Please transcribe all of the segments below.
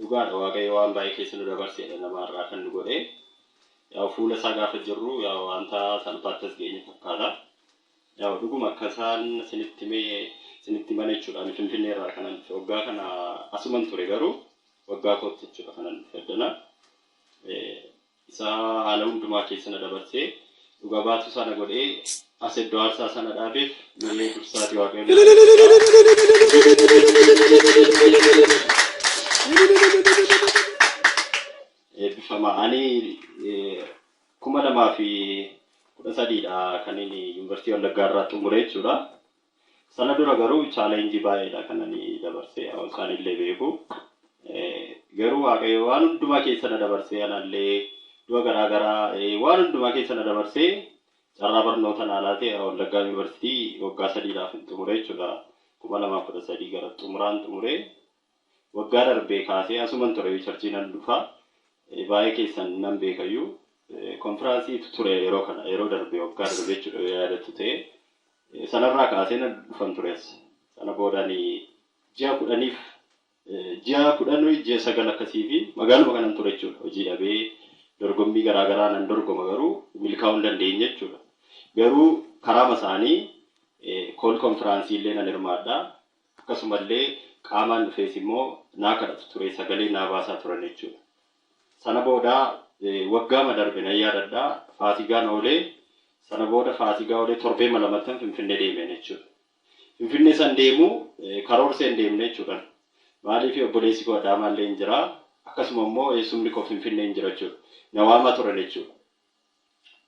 dhugaadha waaqayyo waan baay'ee keessa nu dabarseedha namarraa kan nu godhe yaa fuula isaa gaafa jirru yaa wanta salphaattas geenye fakkaata yaa dhuguma akkasaan sinitti mana jechuudha Finfinnee irraa kanan waggaa kana asuman ture garuu waggaa kootti jechuudha kanan fedhana isa haala hundumaa keessa na dabarsee dhuga baatu sana godhee as iddoo aarsaa sana dhaabeef mee dursaati waaqayyo bifama ani 2013 dha kan inni Yuunivarsiitii Wallaggaa irraa xumuree jechuudha. Sana dura garuu challenge baay'eedha kan ani dabarsee isaan illee beeku. Garuu waaqayyo waan hundumaa keessa na dabarsee anallee du'a garaagaraa waan hundumaa keessa na dabarsee carraa barnoota naalaatee Wallaggaa Yuunivarsiitii waggaa 3dhaaf xumuree jechuudha. 2013 gara xumuraan xumuree waggaa darbee kaasee asuman ture charchii nan dhufa baay'ee keessan nan beekayyuu konfiraansii ture yeroo kana yeroo darbee waggaa darbee jechuudha yaadatu ta'e sanarraa kaasee nan dhufan tures sana boodanii ji'a 10 ji'a 9 akkasii fi magaaluma kanan ture jechuudha hojii dhabee dorgommii garaagaraa nan dorgoma garuu milkaa'uu hin dandeenye jechuudha garuu karaa masaanii kool konfiraansii illee nan hirmaadha akkasumallee qaamaan dhufees immoo naa kadhatu ture sagalee naa baasaa turan jechuudha. Sana booda waggaa madarbe na yaadadha Faasigaan oolee sana booda Faasigaa oolee torbee malamattan Finfinnee deemee jechuudha. Finfinnee san deemu karoorseen deemne jechuudha. Maaliif obboleessi koo Adaamaa illee hin jira akkasuma immoo eessumni koo Finfinnee hin jira jechuudha. Na waamaa turan jechuudha.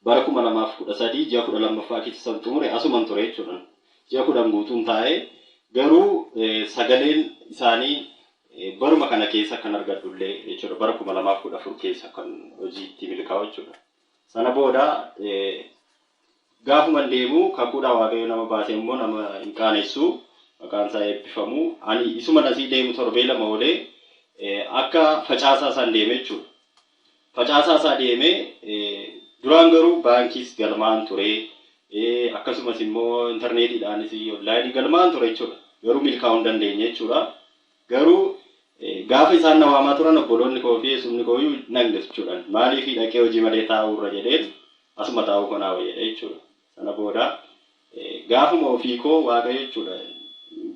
Bara 2013 ji'a 12ffaa keessa san xumure asuman ture jechuudha. Ji'a 10 guutuun taa'ee garuu sagaleen isaanii baruma kana keessa kan argadullee jechuudha bara 2014 keessa kan hojiitti milkaa'u jechuudha. Sana booda gaafuma deemu kakuudha waaqayyo nama baasee immoo nama hin qaanessu maqaan isaa eebbifamu ani isuma nasii deemu torbee lama oolee akka facaasaa isaan deeme jechuudha. Facaasaa isaa deeme duraan garuu baankiis galmaan ture akkasumas immoo intarneetiidhaanis onlaayinii galmaan ture jechuudha. Garuu milkaa'uu hin dandeenye jechuudha. Garuu gaafa isaan na waamaa turan obboloonni koo fi eessumni koo nange jechuudha. Maaliif dhaqee hojii malee taa'uu irra jedheen asuma taa'uu kanaa wayyaadha jechuudha. Sana booda gaafuma ofii koo waaqayyo jechuudha.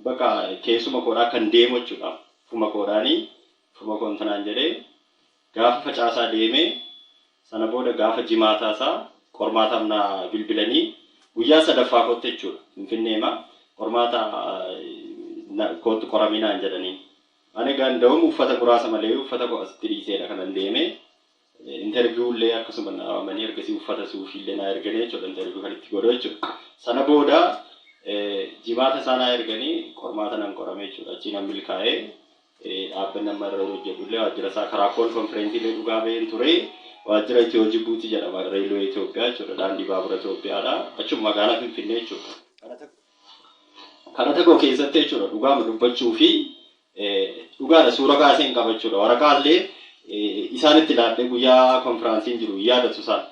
Bakka keessuma koodhaa kan deemu jechuudha. Fuma koodhaanii fuma koon tanaan jedhee gaafa facaasaa deemee sana booda gaafa jimaataasaa qormaataan na bilbilanii guyyaa sadaffaa kootti jechuudha. Finfinneema qormaata kootti qoraminaan jedhanii. Ani ganda'uun uffata muraasa malee uffata koo asitti dhiiseedha kanan deeme interview illee akkasuma naamanii ergasii uffata suufii illee naa erganii jechuudha interview kan itti godhu jechuudha. Sana booda jimaata isaanaa erganii qormaata nan qorame jechuudha. Achi nan milkaa'ee dhaabbanni amma irra hojjetu illee waajjira isaa karaa kool konfireentii illee dhugaa baheen ture waajjira Itiyoo Jibuutii jedhama reelwee Itoophiyaa jechuudha daandii baabura Itoophiyaadha achuma magaalaa Finfinnee jechuudha. Kana tokko keessatti jechuudha dhugaama dubbachuu fi dhugaadha suura kaaseen qabachuudha waraqaallee isaanitti ilaallee guyyaa konfiraansiin jiru yaadatu isaan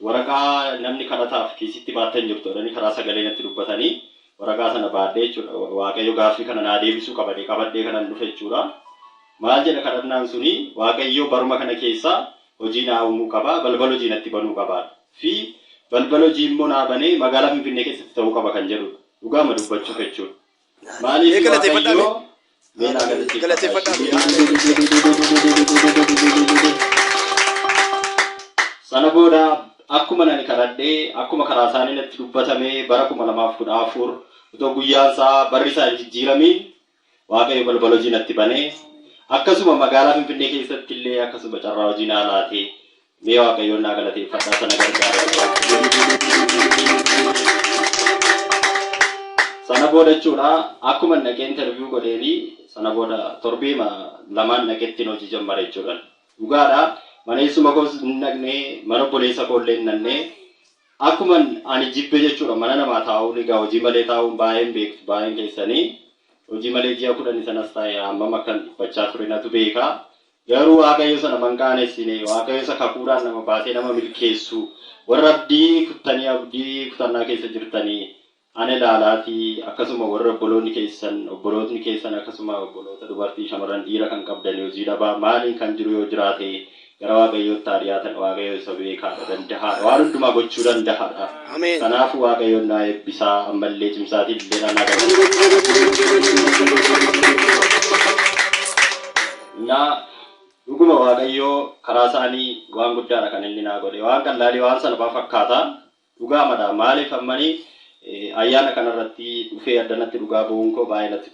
waraqaa namni kadhataaf kiisitti baattan jirtu jedhanii karaa sagalee natti dubbatanii waraqaa sana baadhee jechuudha waaqayyo gaaffii kana naa deebisuu qabadhee kanan dhufe jechuudha maal jedha kadhannaan suni waaqayyo baruma kana keessaa hojii naa uumuu qaba balbala hojii natti banuu qaba fi balbala hojii immoo naa banee magaalaa Finfinnee keessatti ta'uu qaba kan jedhudha dhugaama dubbachuuf jechuudha. Maaliif waaqayyo sana booda akkuma nani kadhadhee akkuma karaa isaanii natti dubbatamee bara 2014 utoo guyyaan isaa barri isaa jijjiiramiin waaqayyo balbala hojii natti banee akkasuma magaalaa Finfinnee keessatti illee akkasuma carraa hojii naa laatee mee waaqayyoon naa galateeffadhaa sana gargaara. Sana booda jechuudha akkuma naqee interview godheeni sana booda torbee lamaan naqeetti hojii jammare jechuudha. Dhugaadha maneessuma koos naqnee mana obboleessa koollee nannee akkuma ani jibbe jechuudha mana namaa taa'uun egaa hojii malee taa'uun baay'een beektu baay'een keessanii hojii malee ji'a 10 sanas taa'ee hammam akkan dhiphachaa ture natu beeka. Garuu waaqayyo sana manqaaneessine waaqayyo isa kakuudhaan nama baasee nama milkeessu warra abdii kutanii abdii kutannaa keessa jirtanii ane laalaati akkasuma warra obbolootni keessan akkasuma obboloota dubartii shamarran dhiira kan qabdan hojii dhabaa maaliin kan jiru yoo jiraate gara waaqayyootti dhiyaatan waaqayyo isa beekaadha dandahaadha waan hundumaa gochuu danda'aadha. Kanaafuu waaqayyoon naa eebbisaa ammallee cimsaatiin illee dhanaa naa dhuguma waaqayyoo karaa isaanii waan guddaadha kan inni naa godhe waan qallaalee waan salphaa fakkaata dhugaa madaa maaliif ammanii ayyaana kanarratti dhufee addanatti dhugaa bu'uun koo baay'ee natti